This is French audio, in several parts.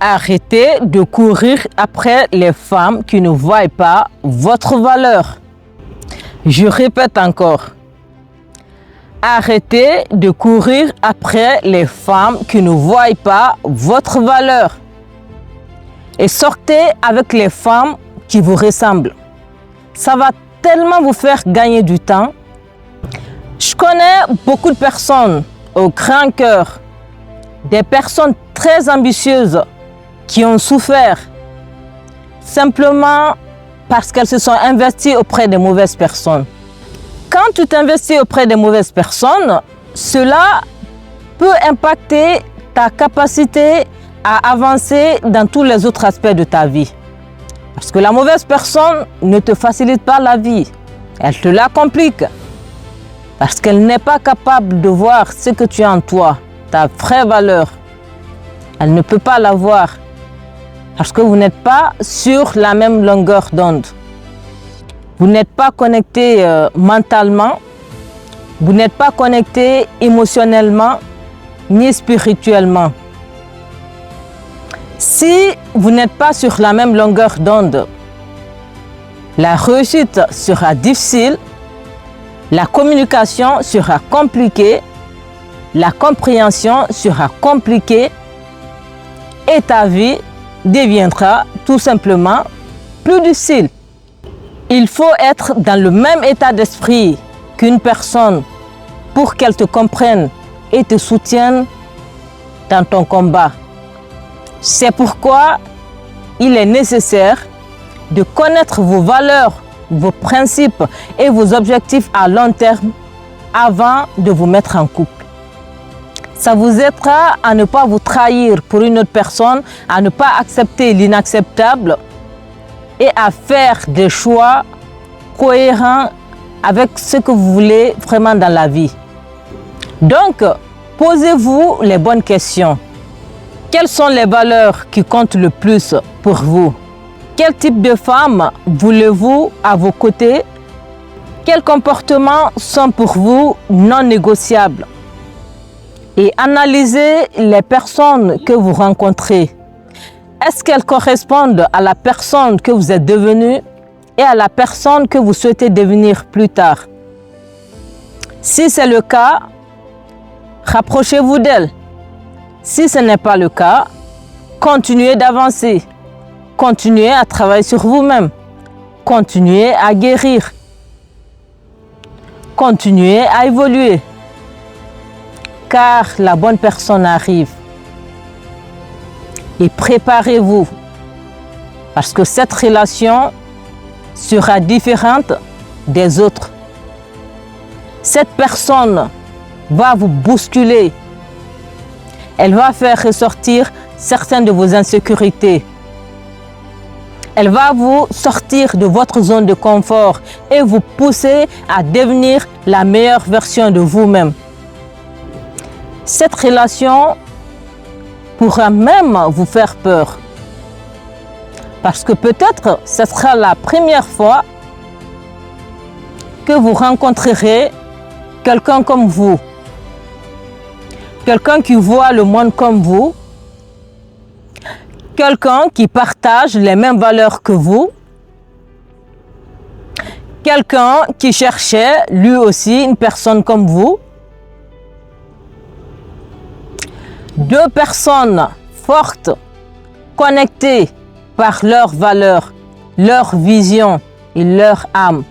Arrêtez de courir après les femmes qui ne voient pas votre valeur. Je répète encore. Arrêtez de courir après les femmes qui ne voient pas votre valeur. Et sortez avec les femmes qui vous ressemblent. Ça va tellement vous faire gagner du temps. Je connais beaucoup de personnes au grand cœur, des personnes très ambitieuses qui ont souffert simplement parce qu'elles se sont investies auprès des mauvaises personnes. Quand tu t'investis auprès des mauvaises personnes, cela peut impacter ta capacité à avancer dans tous les autres aspects de ta vie. Parce que la mauvaise personne ne te facilite pas la vie, elle te la complique. Parce qu'elle n'est pas capable de voir ce que tu as en toi, ta vraie valeur. Elle ne peut pas la voir parce que vous n'êtes pas sur la même longueur d'onde. Vous n'êtes pas connecté mentalement, vous n'êtes pas connecté émotionnellement ni spirituellement. Si vous n'êtes pas sur la même longueur d'onde, la réussite sera difficile, la communication sera compliquée, la compréhension sera compliquée et ta vie deviendra tout simplement plus difficile. Il faut être dans le même état d'esprit qu'une personne pour qu'elle te comprenne et te soutienne dans ton combat. C'est pourquoi il est nécessaire de connaître vos valeurs, vos principes et vos objectifs à long terme avant de vous mettre en couple. Ça vous aidera à ne pas vous trahir pour une autre personne, à ne pas accepter l'inacceptable et à faire des choix cohérents avec ce que vous voulez vraiment dans la vie. Donc, posez-vous les bonnes questions. Quelles sont les valeurs qui comptent le plus pour vous? Quel type de femme voulez-vous à vos côtés? Quels comportements sont pour vous non négociables? Et analysez les personnes que vous rencontrez. Est-ce qu'elles correspondent à la personne que vous êtes devenue et à la personne que vous souhaitez devenir plus tard? Si c'est le cas, rapprochez-vous d'elles. Si ce n'est pas le cas, continuez d'avancer. Continuez à travailler sur vous-même. Continuez à guérir. Continuez à évoluer. Car la bonne personne arrive. Et préparez-vous. Parce que cette relation sera différente des autres. Cette personne va vous bousculer. Elle va faire ressortir certaines de vos insécurités. Elle va vous sortir de votre zone de confort et vous pousser à devenir la meilleure version de vous-même. Cette relation pourra même vous faire peur. Parce que peut-être ce sera la première fois que vous rencontrerez quelqu'un comme vous. Quelqu'un qui voit le monde comme vous. Quelqu'un qui partage les mêmes valeurs que vous. Quelqu'un qui cherchait lui aussi une personne comme vous. Deux personnes fortes, connectées par leurs valeurs, leur vision et leur âme.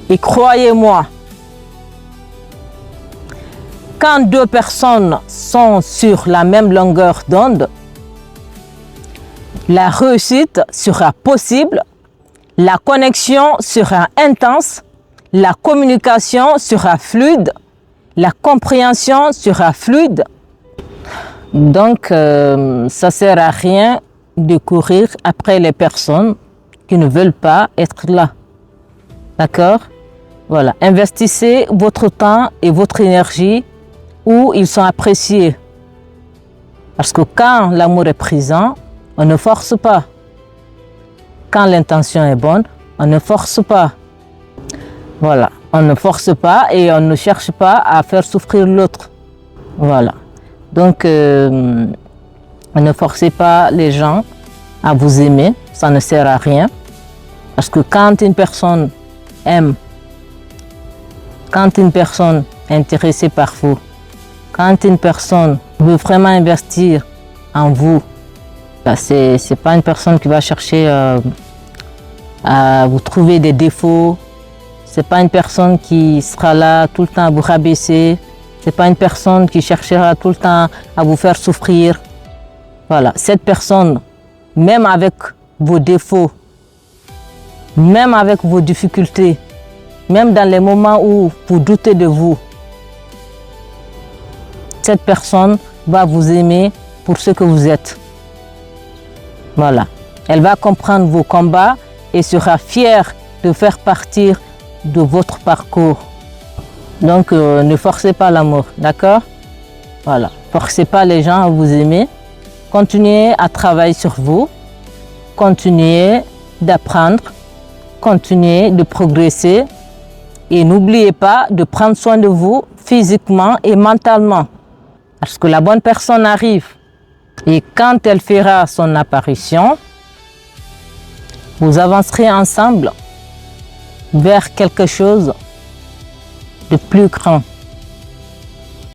Et croyez-moi, quand deux personnes sont sur la même longueur d'onde, la réussite sera possible, la connexion sera intense, la communication sera fluide, la compréhension sera fluide. Donc, ça ne sert à rien de courir après les personnes qui ne veulent pas être là. D'accord? Voilà. Investissez votre temps et votre énergie où ils sont appréciés. Parce que quand l'amour est présent, on ne force pas. Quand l'intention est bonne, on ne force pas. Voilà. On ne force pas et on ne cherche pas à faire souffrir l'autre. Voilà. Donc, Ne forcez pas les gens à vous aimer, ça ne sert à rien. Parce que quand une personne aime, quand une personne est intéressée par vous, quand une personne veut vraiment investir en vous, ce n'est pas une personne qui va chercher à vous trouver des défauts. Ce n'est pas une personne qui sera là tout le temps à vous rabaisser. Ce n'est pas une personne qui cherchera tout le temps à vous faire souffrir. Voilà, cette personne, même avec vos défauts, même avec vos difficultés, même dans les moments où vous doutez de vous, cette personne va vous aimer pour ce que vous êtes. Voilà. Elle va comprendre vos combats et sera fière de faire partie de votre parcours. Donc, ne forcez pas l'amour, d'accord? Voilà. Forcez pas les gens à vous aimer. Continuez à travailler sur vous. Continuez d'apprendre. Continuez de progresser. Et n'oubliez pas de prendre soin de vous physiquement et mentalement. Parce que la bonne personne arrive. Et quand elle fera son apparition, vous avancerez ensemble vers quelque chose de plus grand.